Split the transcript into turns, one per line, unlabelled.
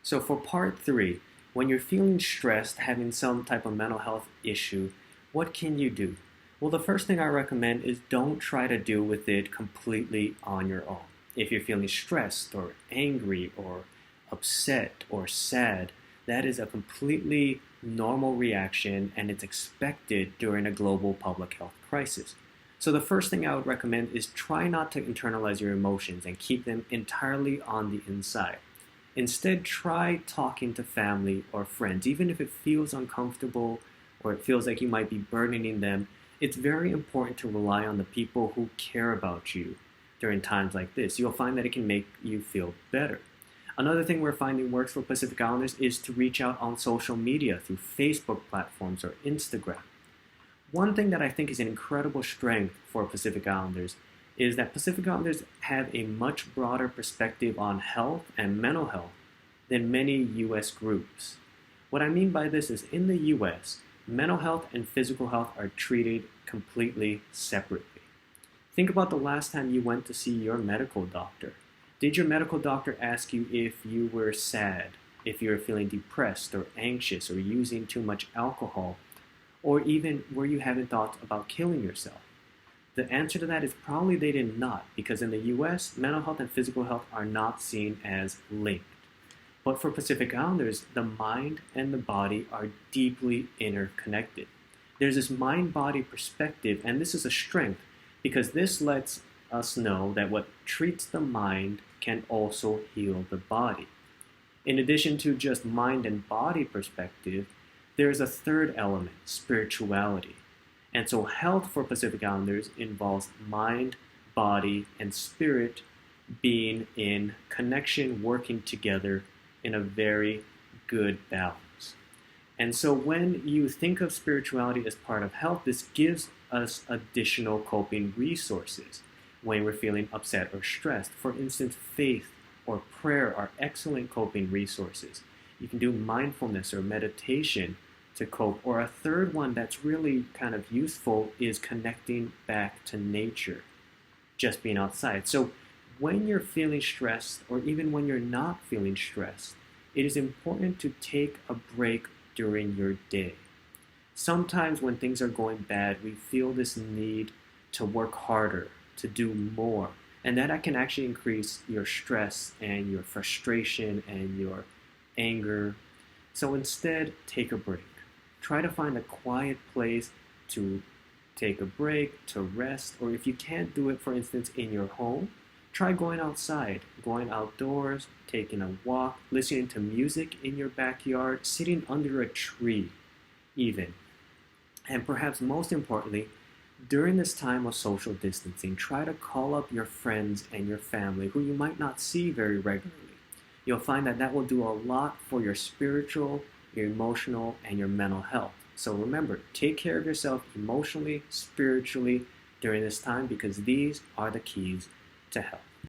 So for part three, when you're feeling stressed, having some type of mental health issue, what can you do? Well, the first thing I recommend is don't try to deal with it completely on your own. If you're feeling stressed or angry or upset or sad, that is a completely normal reaction and it's expected during a global public health crisis. So the first thing I would recommend is try not to internalize your emotions and keep them entirely on the inside. Instead, try talking to family or friends, even if it feels uncomfortable or it feels like you might be burdening them. It's very important to rely on the people who care about you during times like this. You'll find that it can make you feel better. Another thing we're finding works for Pacific Islanders is to reach out on social media through Facebook platforms or Instagram. One thing that I think is an incredible strength for Pacific Islanders is that Pacific Islanders have a much broader perspective on health and mental health than many U.S. groups. What I mean by this is in the U.S., mental health and physical health are treated completely separately. Think about the last time you went to see your medical doctor. Did your medical doctor ask you if you were sad, if you were feeling depressed or anxious or using too much alcohol, or even were you having thoughts about killing yourself? The answer to that is probably they did not, because in the US, mental health and physical health are not seen as linked. But for Pacific Islanders, the mind and the body are deeply interconnected. There's this mind-body perspective, and this is a strength because this lets us know that what treats the mind can also heal the body. In addition to just mind and body perspective, there's a third element, spirituality. And so health for Pacific Islanders involves mind, body, and spirit being in connection, working together in a very good balance. And so when you think of spirituality as part of health, this gives us additional coping resources when we're feeling upset or stressed. For instance, faith or prayer are excellent coping resources. You can do mindfulness or meditation to cope. Or a third one that's really kind of useful is connecting back to nature, just being outside. So when you're feeling stressed, or even when you're not feeling stressed, it is important to take a break during your day. Sometimes when things are going bad, we feel this need to work harder, to do more, and that can actually increase your stress and your frustration and your anger. So instead, take a break. Try to find a quiet place to take a break, to rest, or if you can't do it, for instance, in your home, try going outside, going outdoors, taking a walk, listening to music in your backyard, sitting under a tree even. And perhaps most importantly, during this time of social distancing, try to call up your friends and your family who you might not see very regularly. You'll find that that will do a lot for your spiritual, your emotional, and your mental health. So remember, take care of yourself emotionally, spiritually during this time because these are the keys to health.